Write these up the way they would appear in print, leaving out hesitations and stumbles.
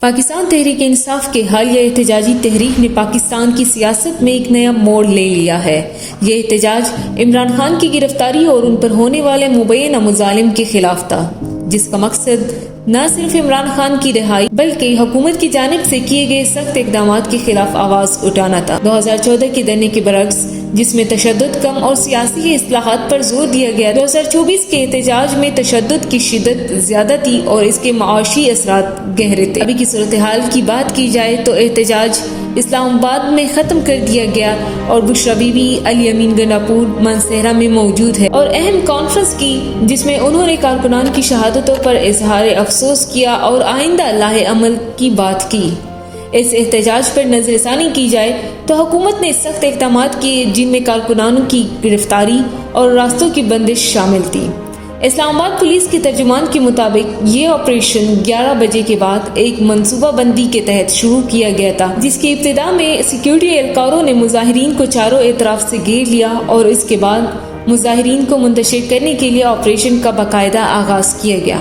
پاکستان تحریک انصاف کے حالیہ احتجاجی تحریک نے پاکستان کی سیاست میں ایک نیا موڑ لے لیا ہے۔ یہ احتجاج عمران خان کی گرفتاری اور ان پر ہونے والے مبینہ مظالم کے خلاف تھا، جس کا مقصد نہ صرف عمران خان کی رہائی بلکہ حکومت کی جانب سے کیے گئے سخت اقدامات کے خلاف آواز اٹھانا تھا۔ 2014 کے دھرنے کے برعکس، جس میں تشدد کم اور سیاسی اصلاحات پر زور دیا گیا، 2024 کے احتجاج میں تشدد کی شدت زیادہ تھی اور اس کے معاشی اثرات گہرے تھے۔ ابھی کی صورتحال کی بات کی جائے تو احتجاج اسلام آباد میں ختم کر دیا گیا اور بشرا بی بی علی امین گنڈاپور مانسہرہ میں موجود ہے اور اہم کانفرنس کی، جس میں انہوں نے کارکنان کی شہادتوں پر اظہار افسوس کیا اور آئندہ لاہ عمل کی بات کی۔ اس احتجاج پر نظر ثانی کی جائے تو حکومت نے سخت اقدامات کیے، جن میں کارکنانوں کی گرفتاری اور راستوں کی بندش شامل تھی۔ اسلام آباد پولیس کے ترجمان کے مطابق یہ آپریشن 11 بجے کے بعد ایک منصوبہ بندی کے تحت شروع کیا گیا تھا، جس کی ابتدا میں سیکیورٹی اہلکاروں نے مظاہرین کو چاروں اطراف سے گھیر لیا اور اس کے بعد مظاہرین کو منتشر کرنے کے لیے آپریشن کا باقاعدہ آغاز کیا گیا۔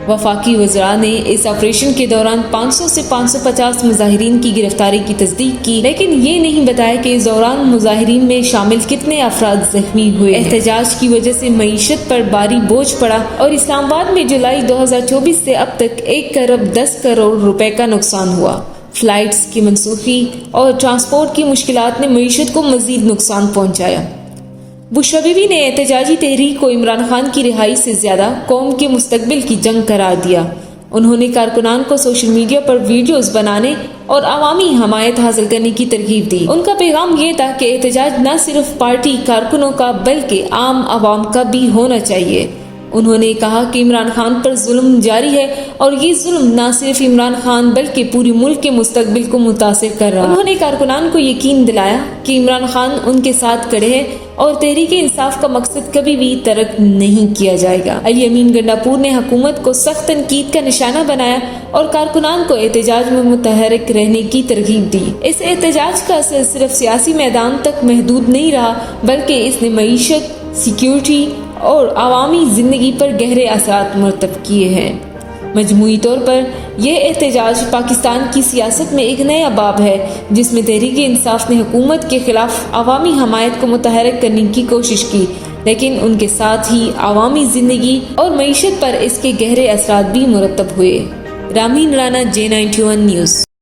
وفاقی وزراء نے اس آپریشن کے دوران 500 سے 550 مظاہرین کی گرفتاری کی تصدیق کی، لیکن یہ نہیں بتایا کہ اس دوران مظاہرین میں شامل کتنے افراد زخمی ہوئے۔ احتجاج کی وجہ سے معیشت پر بھاری بوجھ پڑا اور اسلام آباد میں جولائی 2024 سے اب تک 1 ارب 10 کروڑ روپے کا نقصان ہوا۔ فلائٹس کی منسوخی اور ٹرانسپورٹ کی مشکلات نے معیشت کو مزید نقصان پہنچایا۔ بشرا بی بی نے احتجاجی تحریک کو عمران خان کی رہائی سے زیادہ قوم کے مستقبل کی جنگ قرار دیا۔ انہوں نے کارکنان کو سوشل میڈیا پر ویڈیوز بنانے اور عوامی حمایت حاصل کرنے کی ترغیب دی۔ ان کا پیغام یہ تھا کہ احتجاج نہ صرف پارٹی کارکنوں کا بلکہ عام عوام کا بھی ہونا چاہیے۔ انہوں نے کہا کہ عمران خان پر ظلم جاری ہے اور یہ ظلم نہ صرف عمران خان بلکہ پورے ملک کے مستقبل کو متاثر کر رہا ہے۔ انہوں نے کارکنان کو یقین دلایا کہ عمران خان ان کے ساتھ کھڑے ہیں اور تحریک انصاف کا مقصد کبھی بھی ترک نہیں کیا جائے گا۔ علی امین گنڈاپور نے حکومت کو سخت تنقید کا نشانہ بنایا اور کارکنان کو احتجاج میں متحرک رہنے کی ترغیب دی۔ اس احتجاج کا اثر صرف سیاسی میدان تک محدود نہیں رہا بلکہ اس نے معیشت، سیکیورٹی اور عوامی زندگی پر گہرے اثرات مرتب کیے ہیں۔ مجموعی طور پر یہ احتجاج پاکستان کی سیاست میں ایک نیا باب ہے، جس میں تحریک انصاف نے حکومت کے خلاف عوامی حمایت کو متحرک کرنے کی کوشش کی، لیکن ان کے ساتھ ہی عوامی زندگی اور معیشت پر اس کے گہرے اثرات بھی مرتب ہوئے۔ Ramen Rana, J91 news.